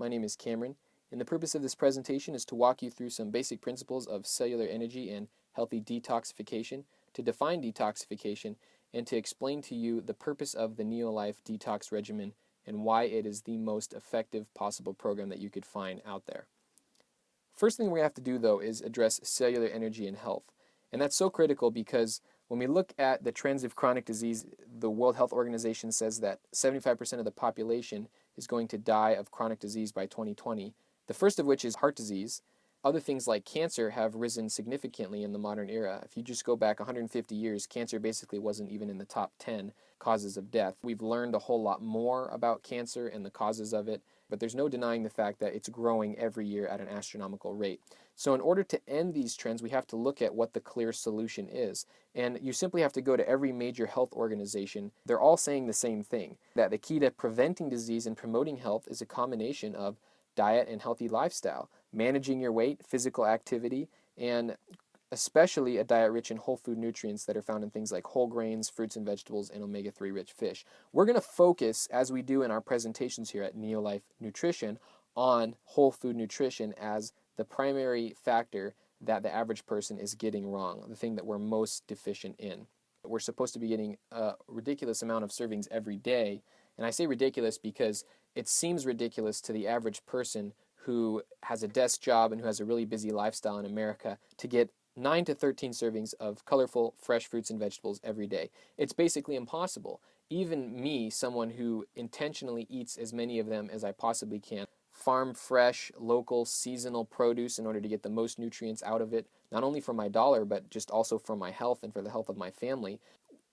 My name is Cameron, and the purpose of this presentation is to walk you through some basic principles of cellular energy and healthy detoxification, to define detoxification, and to explain to you the purpose of the Neolife detox regimen and why it is the most effective possible program that you could find out there. First thing we have to do, though, is address cellular energy and health. And that's so critical because when we look at the trends of chronic disease, the World Health Organization says that 75% of the population is going to die of chronic disease by 2020, the first of which is heart disease. Other things like cancer have risen significantly in the modern era. If you just go back 150 years, cancer basically wasn't even in the top 10 causes of death. We've learned a whole lot more about cancer and the causes of it, but there's no denying the fact that it's growing every year at an astronomical rate. So in order to end these trends, we have to look at what the clear solution is. And you simply have to go to every major health organization. They're all saying the same thing, that the key to preventing disease and promoting health is a combination of diet and healthy lifestyle, managing your weight, physical activity, and especially a diet rich in whole food nutrients that are found in things like whole grains, fruits and vegetables, and omega-3 rich fish. We're going to focus, as we do in our presentations here at Neolife Nutrition, on whole food nutrition as the primary factor that the average person is getting wrong, the thing that we're most deficient in. We're supposed to be getting a ridiculous amount of servings every day, and I say ridiculous because it seems ridiculous to the average person who has a desk job and who has a really busy lifestyle in America to get 9 to 13 servings of colorful, fresh fruits and vegetables every day. It's basically impossible. Even me, someone who intentionally eats as many of them as I possibly can, farm fresh, local, seasonal produce in order to get the most nutrients out of it, not only for my dollar, but just also for my health and for the health of my family.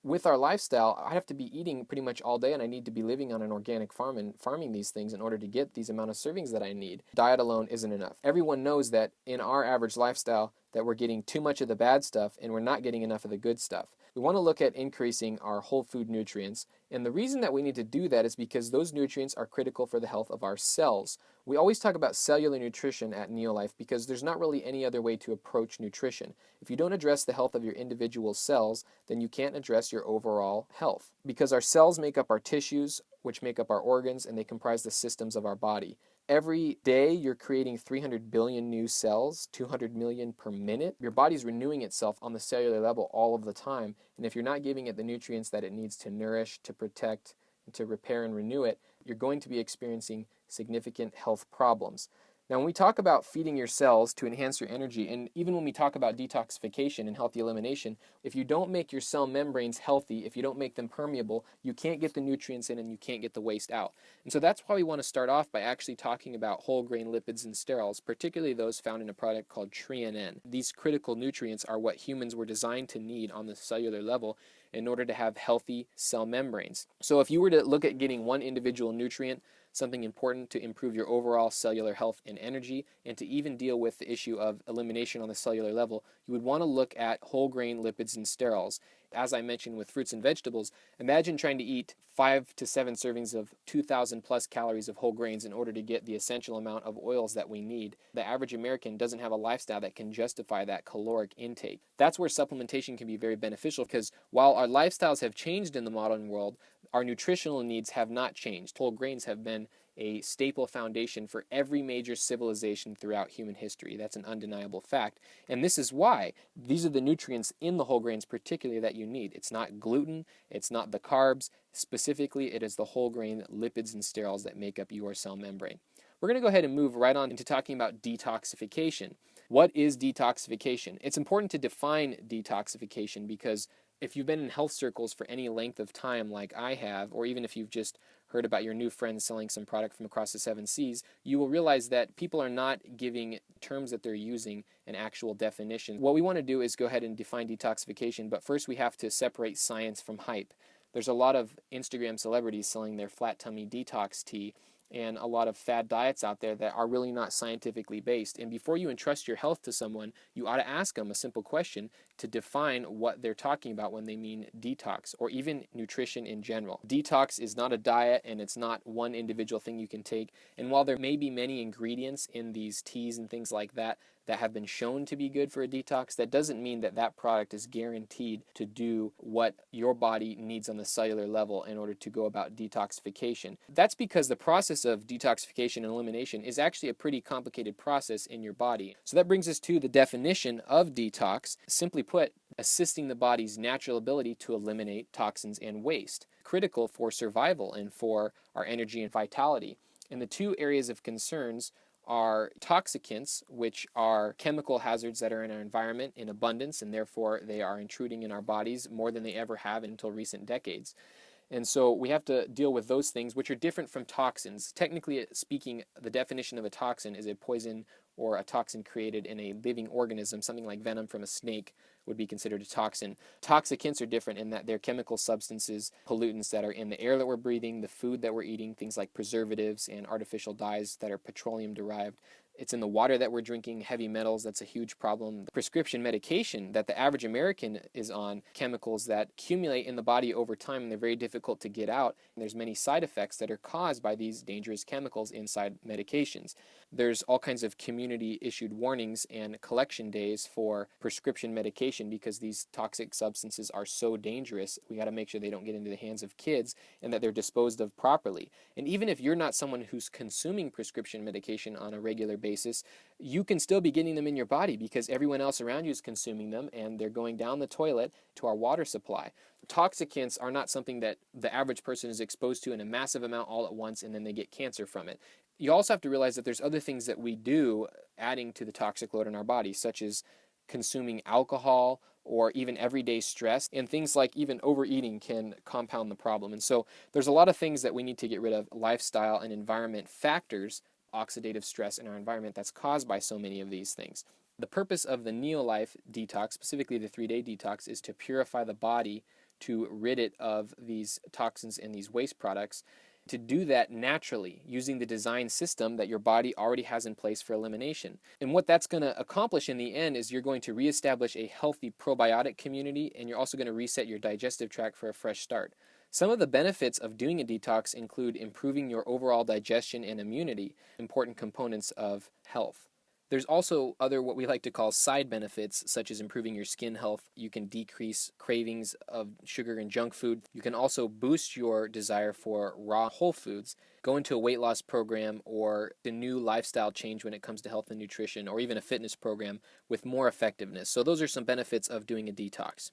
With our lifestyle, I have to be eating pretty much all day, and I need to be living on an organic farm and farming these things in order to get these amount of servings that I need. Diet alone isn't enough. Everyone knows that in our average lifestyle that we're getting too much of the bad stuff and we're not getting enough of the good stuff. We want to look at increasing our whole food nutrients, and the reason that we need to do that is because those nutrients are critical for the health of our cells. We always talk about cellular nutrition at Neolife because there's not really any other way to approach nutrition. If you don't address the health of your individual cells, then you can't address your overall health. Because our cells make up our tissues, which make up our organs, and they comprise the systems of our body. Every day, you're creating 300 billion new cells, 200 million per minute. Your body's renewing itself on the cellular level all of the time, and if you're not giving it the nutrients that it needs to nourish, to protect, and to repair and renew it, you're going to be experiencing significant health problems. Now, when we talk about feeding your cells to enhance your energy, and even when we talk about detoxification and healthy elimination, if you don't make your cell membranes healthy, if you don't make them permeable, you can't get the nutrients in and you can't get the waste out. And so that's why we want to start off by actually talking about whole grain lipids and sterols, particularly those found in a product called TRENN. These critical nutrients are what humans were designed to need on the cellular level in order to have healthy cell membranes. So if you were to look at getting one individual nutrient, something important to improve your overall cellular health and energy, and to even deal with the issue of elimination on the cellular level, you would want to look at whole grain lipids and sterols. As I mentioned with fruits and vegetables, imagine trying to eat 5 to 7 servings of 2,000 plus calories of whole grains in order to get the essential amount of oils that we need. The average American doesn't have a lifestyle that can justify that caloric intake. That's where supplementation can be very beneficial because while our lifestyles have changed in the modern world, our nutritional needs have not changed. Whole grains have been a staple foundation for every major civilization throughout human history. That's an undeniable fact. And this is why these are the nutrients in the whole grains particularly that you need. It's not gluten, it's not the carbs. Specifically, it is the whole grain lipids and sterols that make up your cell membrane. We're going to go ahead and move right on into talking about detoxification. What is detoxification? It's important to define detoxification because if you've been in health circles for any length of time like I have, or even if you've just heard about your new friends selling some product from across the 7 seas, you will realize that people are not giving terms that they're using an actual definition. What we want to do is go ahead and define detoxification, but first we have to separate science from hype. There's a lot of Instagram celebrities selling their flat tummy detox tea, and a lot of fad diets out there that are really not scientifically based. And before you entrust your health to someone, you ought to ask them a simple question to define what they're talking about when they mean detox, or even nutrition in general. Detox is not a diet, and it's not one individual thing you can take. And while there may be many ingredients in these teas and things like that that have been shown to be good for a detox, that doesn't mean that that product is guaranteed to do what your body needs on the cellular level in order to go about detoxification. That's because the process of detoxification and elimination is actually a pretty complicated process in your body. So that brings us to the definition of detox. Simply put, assisting the body's natural ability to eliminate toxins and waste, critical for survival and for our energy and vitality. And the two areas of concerns are toxicants, which are chemical hazards that are in our environment in abundance, and therefore they are intruding in our bodies more than they ever have until recent decades. And so we have to deal with those things, which are different from toxins. Technically speaking, the definition of a toxin is a poison or a toxin created in a living organism. Something like venom from a snake would be considered a toxin. Toxicants are different in that they're chemical substances, pollutants that are in the air that we're breathing, the food that we're eating, things like preservatives and artificial dyes that are petroleum derived. It's in the water that we're drinking, heavy metals, that's a huge problem. The prescription medication that the average American is on, chemicals that accumulate in the body over time and they're very difficult to get out. And there's many side effects that are caused by these dangerous chemicals inside medications. There's all kinds of community-issued warnings and collection days for prescription medication because these toxic substances are so dangerous. We got to make sure they don't get into the hands of kids and that they're disposed of properly. And even if you're not someone who's consuming prescription medication on a regular basis, you can still be getting them in your body because everyone else around you is consuming them and they're going down the toilet to our water supply. Toxicants are not something that the average person is exposed to in a massive amount all at once and then they get cancer from it. You also have to realize that there's other things that we do adding to the toxic load in our body, such as consuming alcohol or even everyday stress, and things like even overeating can compound the problem. And so there's a lot of things that we need to get rid of, lifestyle and environment factors, oxidative stress in our environment that's caused by so many of these things. The purpose of the Neolife detox, specifically the 3-day detox, is to purify the body, to rid it of these toxins and these waste products, to do that naturally using the design system that your body already has in place for elimination. And what that's going to accomplish in the end is you're going to reestablish a healthy probiotic community, and you're also going to reset your digestive tract for a fresh start. Some of the benefits of doing a detox include improving your overall digestion and immunity, important components of health. There's also other what we like to call side benefits, such as improving your skin health. You can decrease cravings of sugar and junk food. You can also boost your desire for raw whole foods, go into a weight loss program or a new lifestyle change when it comes to health and nutrition, or even a fitness program with more effectiveness. So those are some benefits of doing a detox.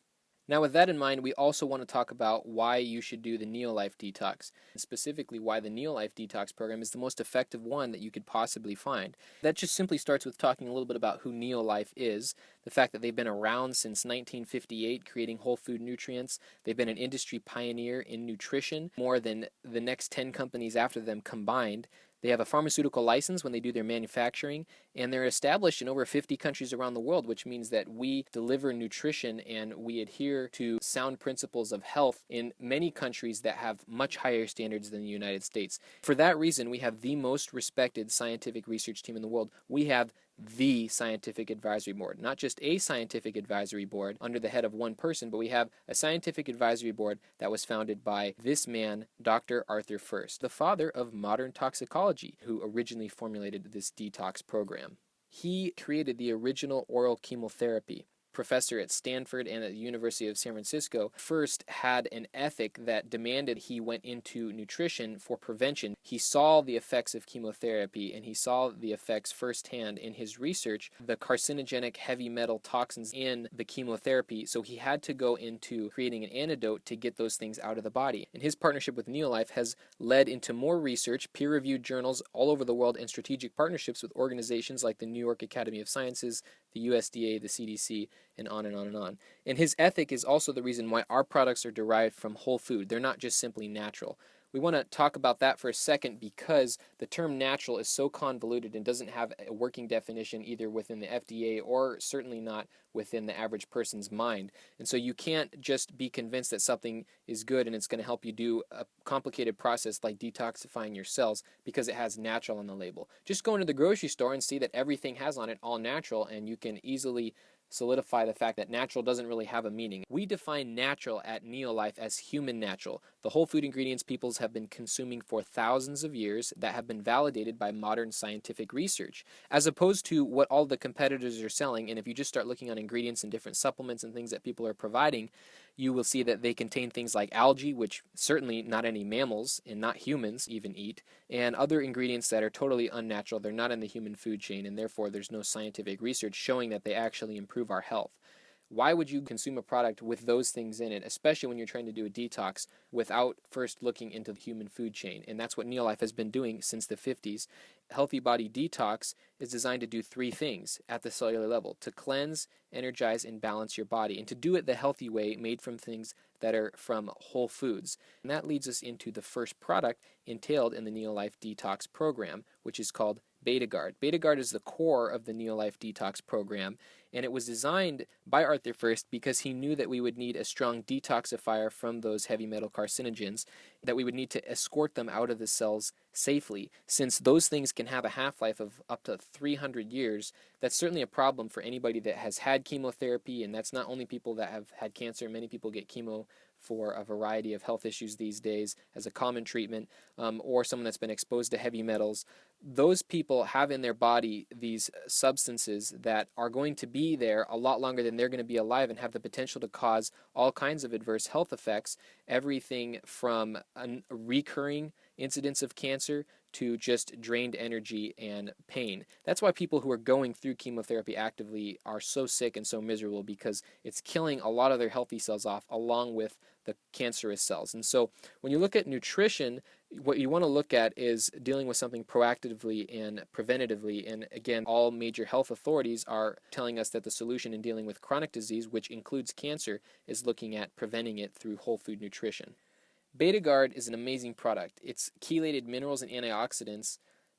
Now, with that in mind, we also want to talk about why you should do the Neolife Detox, and specifically why the Neolife Detox program is the most effective one that you could possibly find. That just simply starts with talking a little bit about who Neolife is, the fact that they've been around since 1958 creating whole food nutrients. They've been an industry pioneer in nutrition, more than the next 10 companies after them combined. They have a pharmaceutical license when they do their manufacturing, and they're established in over 50 countries around the world, which means that we deliver nutrition and we adhere to sound principles of health in many countries that have much higher standards than the United States. For that reason, we have the most respected scientific research team in the world. We have the scientific advisory board, not just a scientific advisory board under the head of one person, but we have a scientific advisory board that was founded by this man, Dr. Arthur Furst, the father of modern toxicology, who originally formulated this detox program. He created the original oral chemotherapy. Professor at Stanford and at the University of San Francisco, Furst had an ethic that demanded he went into nutrition for prevention. He saw the effects of chemotherapy and he saw the effects firsthand in his research, the carcinogenic heavy metal toxins in the chemotherapy, so he had to go into creating an antidote to get those things out of the body. And his partnership with Neolife has led into more research, peer-reviewed journals all over the world, and strategic partnerships with organizations like the New York Academy of Sciences, the USDA, the CDC, and on and on and on. And his ethic is also the reason why our products are derived from whole food. They're not just simply natural. We want to talk about that for a second because the term natural is so convoluted and doesn't have a working definition either within the FDA or certainly not within the average person's mind. And so you can't just be convinced that something is good and it's going to help you do a complicated process like detoxifying your cells because it has natural on the label. Just go into the grocery store and see that everything has on it all natural, and you can easily solidify the fact that natural doesn't really have a meaning. We define natural at Neolife as human natural, the whole food ingredients peoples have been consuming for thousands of years that have been validated by modern scientific research, as opposed to what all the competitors are selling. And if you just start looking on ingredients and different supplements and things that people are providing, you will see that they contain things like algae, which certainly not any mammals and not humans even eat, and other ingredients that are totally unnatural. They're not in the human food chain, and therefore there's no scientific research showing that they actually improve our health. Why would you consume a product with those things in it, especially when you're trying to do a detox, without first looking into the human food chain? And that's what Neolife has been doing since the 50s. Healthy Body Detox is designed to do three things at the cellular level: to cleanse, energize, and balance your body, and to do it the healthy way, made from things that are from whole foods. And that leads us into the first product entailed in the Neolife Detox program, which is called BetaGard. BetaGard is the core of the Neolife Detox program, and it was designed by Arthur Furst because he knew that we would need a strong detoxifier from those heavy metal carcinogens, that we would need to escort them out of the cells safely. Since those things can have a half-life of up to 300 years, that's certainly a problem for anybody that has had chemotherapy, and that's not only people that have had cancer. Many people get chemo for a variety of health issues these days as a common treatment, or someone that's been exposed to heavy metals. Those people have in their body these substances that are going to be there a lot longer than they're going to be alive and have the potential to cause all kinds of adverse health effects, everything from a recurring incidence of cancer to just drained energy and pain. That's why people who are going through chemotherapy actively are so sick and so miserable, because it's killing a lot of their healthy cells off along with the cancerous cells. And so when you look at nutrition, what you want to look at is dealing with something proactively and preventatively. And again, all major health authorities are telling us that the solution in dealing with chronic disease, which includes cancer, is looking at preventing it through whole food nutrition. BetaGard is an amazing product. It's chelated minerals and antioxidants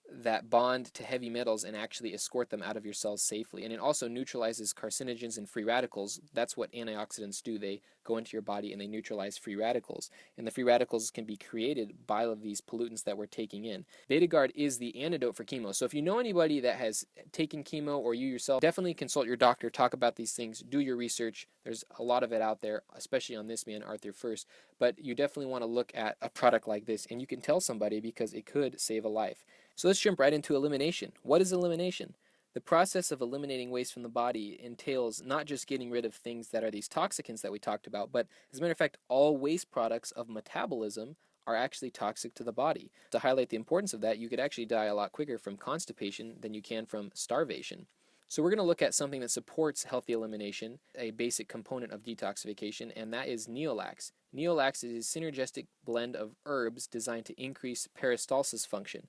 that bond to heavy metals and actually escort them out of your cells safely. And it also neutralizes carcinogens and free radicals. That's what antioxidants do. They go into your body and they neutralize free radicals. And the free radicals can be created by these pollutants that we're taking in. BetaGard is the antidote for chemo. So if you know anybody that has taken chemo, or you yourself, definitely consult your doctor, talk about these things, do your research. There's a lot of it out there, especially on this man, Arthur Furst. But you definitely want to look at a product like this, and you can tell somebody because it could save a life. So let's jump right into elimination. What is elimination? The process of eliminating waste from the body entails not just getting rid of things that are these toxicants that we talked about, but as a matter of fact, all waste products of metabolism are actually toxic to the body. To highlight the importance of that, you could actually die a lot quicker from constipation than you can from starvation. So we're going to look at something that supports healthy elimination, a basic component of detoxification, and that is Neolax. Neolax is a synergistic blend of herbs designed to increase peristalsis function.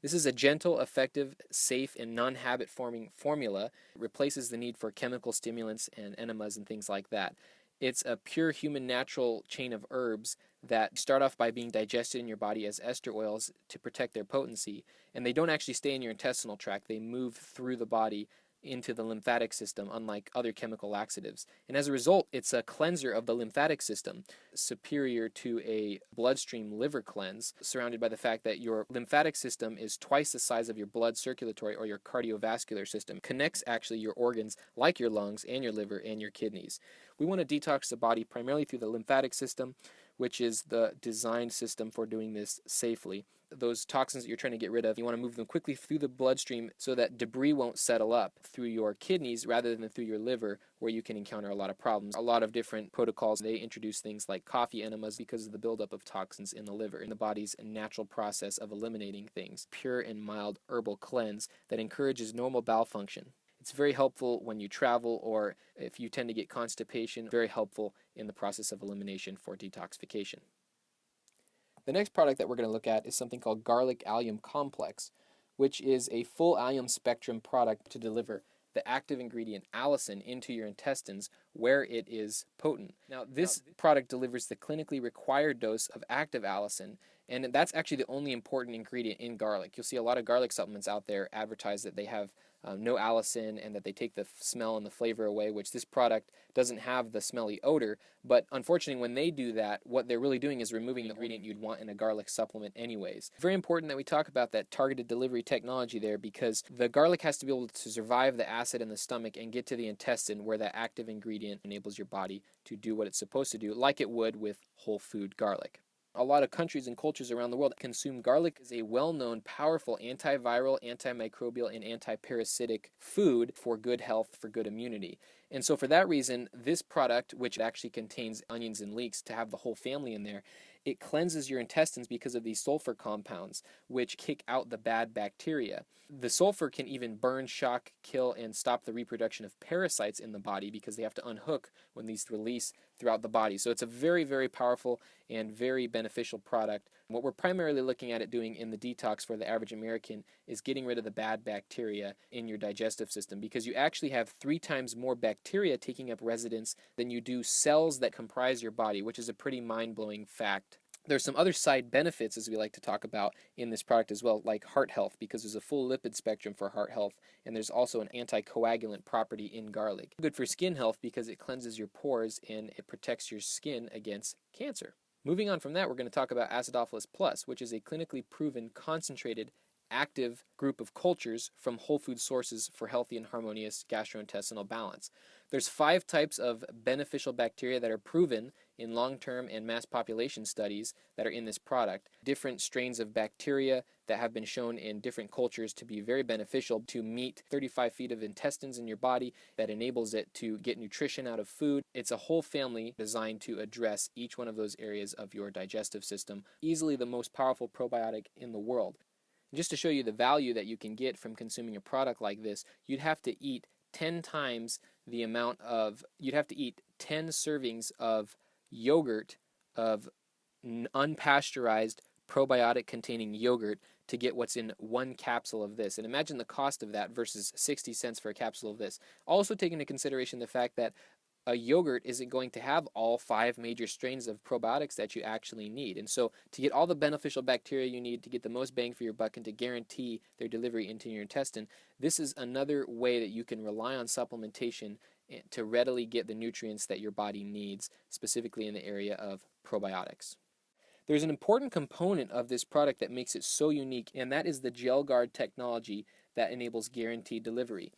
This is a gentle, effective, safe, and non-habit forming formula. It replaces the need for chemical stimulants and enemas and things like that. It's a pure human natural chain of herbs that start off by being digested in your body as ester oils to protect their potency, and they don't actually stay in your intestinal tract. They move through the body into the lymphatic system, unlike other chemical laxatives. And as a result, it's a cleanser of the lymphatic system, superior to a bloodstream liver cleanse, surrounded by the fact that your lymphatic system is twice the size of your blood circulatory or your cardiovascular system. It connects actually your organs like your lungs and your liver and your kidneys. We want to detox the body primarily through the lymphatic system, which is the designed system for doing this safely. Those toxins that you're trying to get rid of, you want to move them quickly through the bloodstream so that debris won't settle up through your kidneys rather than through your liver, where you can encounter a lot of problems. A lot of different protocols, they introduce things like coffee enemas because of the buildup of toxins in the liver, in the body's natural process of eliminating things. Pure and mild herbal cleanse that encourages normal bowel function. It's very helpful when you travel, or if you tend to get constipation, very helpful in the process of elimination for detoxification. The next product that we're going to look at is something called Garlic Allium Complex, which is a full allium spectrum product to deliver the active ingredient allicin into your intestines where it is potent. Now, this product delivers the clinically required dose of active allicin, and that's actually the only important ingredient in garlic. You'll see a lot of garlic supplements out there advertise that they have no allicin, and that they take the smell and the flavor away, which this product doesn't have the smelly odor. But unfortunately, when they do that, what they're really doing is removing the ingredient you'd want in a garlic supplement anyways. Very important that we talk about that targeted delivery technology there, because the garlic has to be able to survive the acid in the stomach and get to the intestine, where that active ingredient enables your body to do what it's supposed to do, like it would with whole food garlic. A lot of countries and cultures around the world consume garlic as a well-known, powerful antiviral, antimicrobial, and antiparasitic food for good health, for good immunity. And so for that reason, this product, which actually contains onions and leeks to have the whole family in there, it cleanses your intestines because of these sulfur compounds, which kick out the bad bacteria. The sulfur can even burn, shock, kill, and stop the reproduction of parasites in the body, because they have to unhook when these release throughout the body. So it's a very, very powerful and very beneficial product. What we're primarily looking at it doing in the detox for the average American is getting rid of the bad bacteria in your digestive system, because you actually have 3 times more bacteria taking up residence than you do cells that comprise your body, which is a pretty mind-blowing fact. There's some other side benefits, as we like to talk about, in this product as well, like heart health, because there's a full lipid spectrum for heart health, and there's also an anticoagulant property in garlic. Good for skin health because it cleanses your pores and it protects your skin against cancer. Moving on from that, we're going to talk about Acidophilus Plus, which is a clinically proven, concentrated, active group of cultures from whole food sources for healthy and harmonious gastrointestinal balance. There's 5 types of beneficial bacteria that are proven in long-term and mass population studies that are in this product. Different strains of bacteria that have been shown in different cultures to be very beneficial to meet 35 feet of intestines in your body that enables it to get nutrition out of food. It's a whole family designed to address each one of those areas of your digestive system. Easily the most powerful probiotic in the world. Just to show you the value that you can get from consuming a product like this, you'd have to eat 10 times the amount of, you'd have to eat 10 servings of yogurt, of unpasteurized probiotic containing yogurt, to get what's in 1 capsule of this. And imagine the cost of that versus 60 cents for a capsule of this. Also take into consideration the fact that a yogurt isn't going to have all 5 major strains of probiotics that you actually need. And so to get all the beneficial bacteria you need, to get the most bang for your buck, and to guarantee their delivery into your intestine, this is another way that you can rely on supplementation to readily get the nutrients that your body needs, specifically in the area of probiotics. There's an important component of this product that makes it so unique, and that is the GelGard technology that enables guaranteed delivery.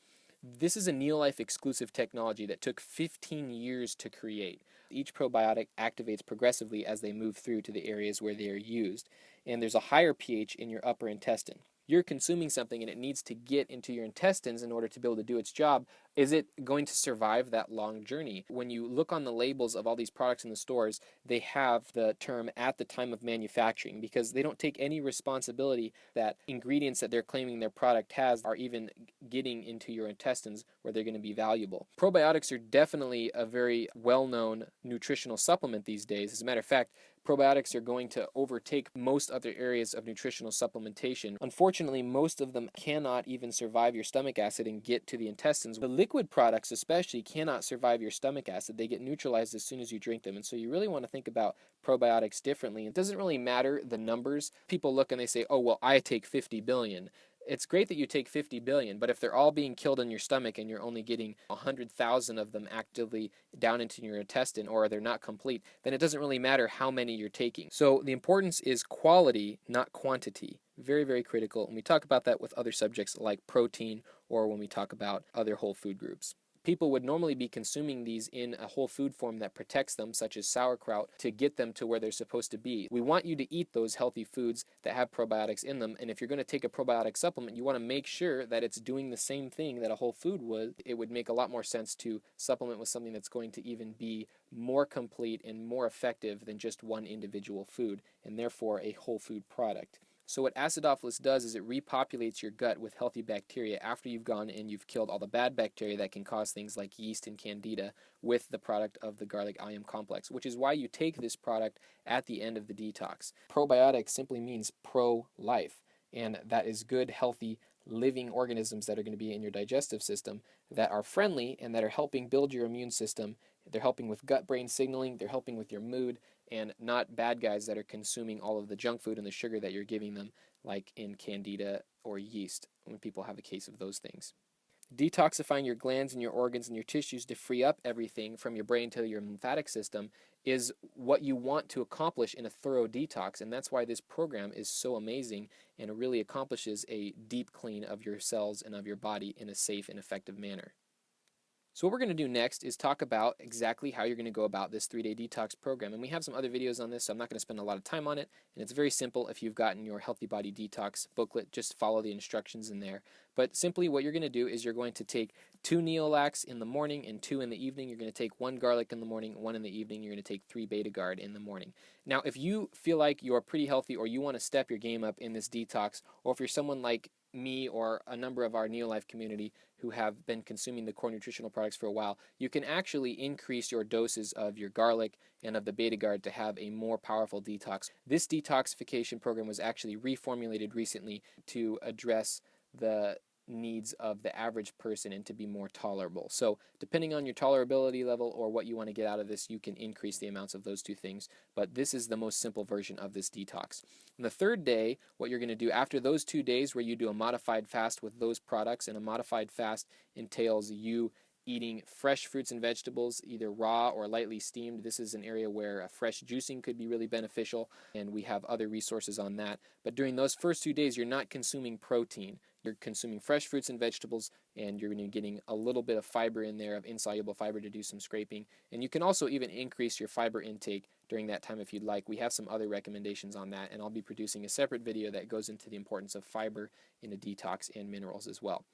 This is a Neolife exclusive technology that took 15 years to create. Each probiotic activates progressively as they move through to the areas where they are used, and there's a higher pH in your upper intestine. You're consuming something and it needs to get into your intestines in order to be able to do its job. Is it going to survive that long journey? When you look on the labels of all these products in the stores, they have the term "at the time of manufacturing," because they don't take any responsibility that ingredients that they're claiming their product has are even getting into your intestines where they're going to be valuable. Probiotics are definitely a very well-known nutritional supplement these days. As a matter of fact, probiotics are going to overtake most other areas of nutritional supplementation. Unfortunately, most of them cannot even survive your stomach acid and get to the intestines. The liquid products especially cannot survive your stomach acid. They get neutralized as soon as you drink them. And so you really want to think about probiotics differently. It doesn't really matter the numbers. People look and they say, oh, well, I take 50 billion. It's great that you take 50 billion, but if they're all being killed in your stomach and you're only getting 100,000 of them actively down into your intestine, or they're not complete, then it doesn't really matter how many you're taking. So the importance is quality, not quantity. Very, very critical. And we talk about that with other subjects like protein, or when we talk about other whole food groups. People would normally be consuming these in a whole food form that protects them, such as sauerkraut, to get them to where they're supposed to be. We want you to eat those healthy foods that have probiotics in them, and if you're going to take a probiotic supplement, you want to make sure that it's doing the same thing that a whole food would. It would make a lot more sense to supplement with something that's going to even be more complete and more effective than just one individual food, and therefore a whole food product. So what Acidophilus does is it repopulates your gut with healthy bacteria after you've gone and you've killed all the bad bacteria that can cause things like yeast and candida with the product of the garlic allium complex, which is why you take this product at the end of the detox. Probiotic simply means pro-life, and that is good, healthy, living organisms that are going to be in your digestive system that are friendly and that are helping build your immune system. They're helping with gut-brain signaling, they're helping with your mood, and not bad guys that are consuming all of the junk food and the sugar that you're giving them, like in candida or yeast, when people have a case of those things. Detoxifying your glands and your organs and your tissues to free up everything from your brain to your lymphatic system is what you want to accomplish in a thorough detox, and that's why this program is so amazing and it really accomplishes a deep clean of your cells and of your body in a safe and effective manner. So what we're going to do next is talk about exactly how you're going to go about this 3-day detox program. And we have some other videos on this, so I'm not going to spend a lot of time on it. And it's very simple. If you've gotten your Healthy Body Detox booklet, just follow the instructions in there. But simply what you're going to do is you're going to take 2 Neolax in the morning and 2 in the evening. You're going to take 1 garlic in the morning, 1 in the evening. You're going to take 3 BetaGard in the morning. Now, if you feel like you're pretty healthy or you want to step your game up in this detox, or if you're someone like me or a number of our Neolife community who have been consuming the core nutritional products for a while, you can actually increase your doses of your garlic and of the BetaGard to have a more powerful detox. This detoxification program was actually reformulated recently to address the needs of the average person and to be more tolerable. So depending on your tolerability level or what you want to get out of this, you can increase the amounts of those two things. But this is the most simple version of this detox. On the third day, what you're going to do after those 2 days where you do a modified fast with those products, and a modified fast entails you eating fresh fruits and vegetables, either raw or lightly steamed. This is an area where fresh juicing could be really beneficial, and we have other resources on that. But during those first 2 days, you're not consuming protein. You're consuming fresh fruits and vegetables, and you're going to be getting a little bit of fiber in there, of insoluble fiber, to do some scraping. And you can also even increase your fiber intake during that time if you'd like. We have some other recommendations on that, and I'll be producing a separate video that goes into the importance of fiber in a detox and minerals as well.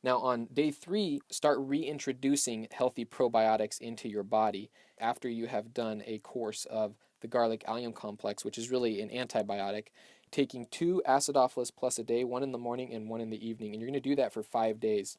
Now on day 3, start reintroducing healthy probiotics into your body after you have done a course of the garlic allium complex, which is really an antibiotic, taking 2 acidophilus plus a day, 1 in the morning and 1 in the evening, and you're going to do that for 5 days.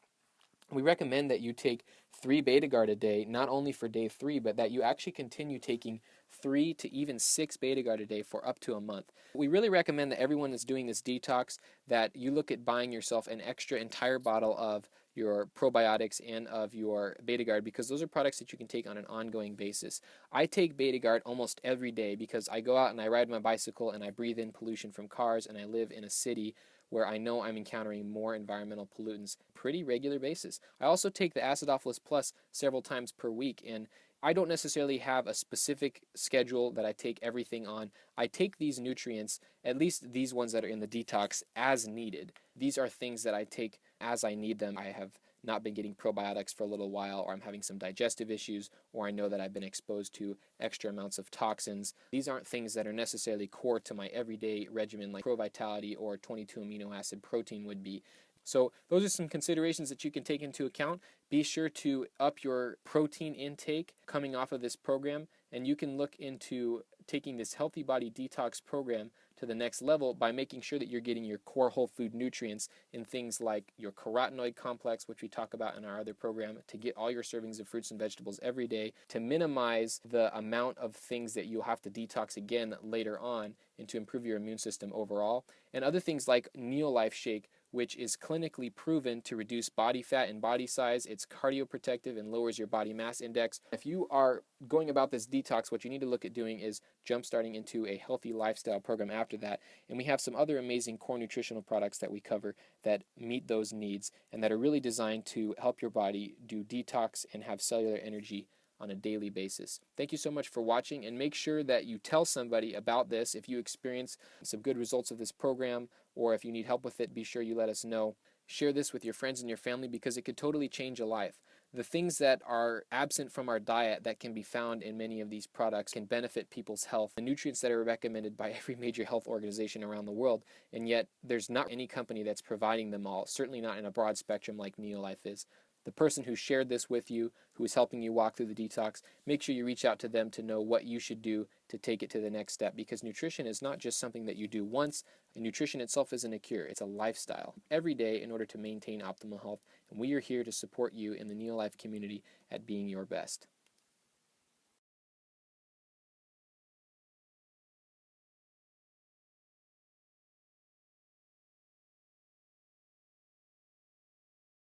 We recommend that you take 3 BetaGard a day, not only for day 3, but that you actually continue taking 3 to even 6 BetaGard a day for up to a month. We really recommend that everyone that's doing this detox, that you look at buying yourself an extra entire bottle of your probiotics and of your BetaGard, because those are products that you can take on an ongoing basis. I take BetaGard almost every day because I go out and I ride my bicycle and I breathe in pollution from cars, and I live in a city where I know I'm encountering more environmental pollutants pretty regular basis. I also take the Acidophilus Plus several times per week, and I don't necessarily have a specific schedule that I take everything on. I take these nutrients, at least these ones that are in the detox, as needed. These are things that I take as I need them. I have not been getting probiotics for a little while, or I'm having some digestive issues, or I know that I've been exposed to extra amounts of toxins. These aren't things that are necessarily core to my everyday regimen like ProVitality or 22 amino acid protein would be. So those are some considerations that you can take into account. Be sure to up your protein intake coming off of this program, and you can look into taking this Healthy Body Detox program to the next level by making sure that you're getting your core whole food nutrients in things like your carotenoid complex, which we talk about in our other program, to get all your servings of fruits and vegetables every day, to minimize the amount of things that you'll have to detox again later on, and to improve your immune system overall, and other things like Neolife Shake, which is clinically proven to reduce body fat and body size. It's cardioprotective and lowers your body mass index. If you are going about this detox, what you need to look at doing is jump-starting into a healthy lifestyle program after that. And we have some other amazing core nutritional products that we cover that meet those needs and that are really designed to help your body do detox and have cellular energy on a daily basis. Thank you so much for watching, and make sure that you tell somebody about this. If you experience some good results of this program, or if you need help with it, be sure you let us know. Share this with your friends and your family, because it could totally change a life. The things that are absent from our diet that can be found in many of these products can benefit people's health. The nutrients that are recommended by every major health organization around the world, and yet there's not any company that's providing them all, certainly not in a broad spectrum like Neolife is. The person who shared this with you, who is helping you walk through the detox, make sure you reach out to them to know what you should do to take it to the next step, because nutrition is not just something that you do once, and nutrition itself isn't a cure. It's a lifestyle every day in order to maintain optimal health, and we are here to support you in the Neolife community at being your best.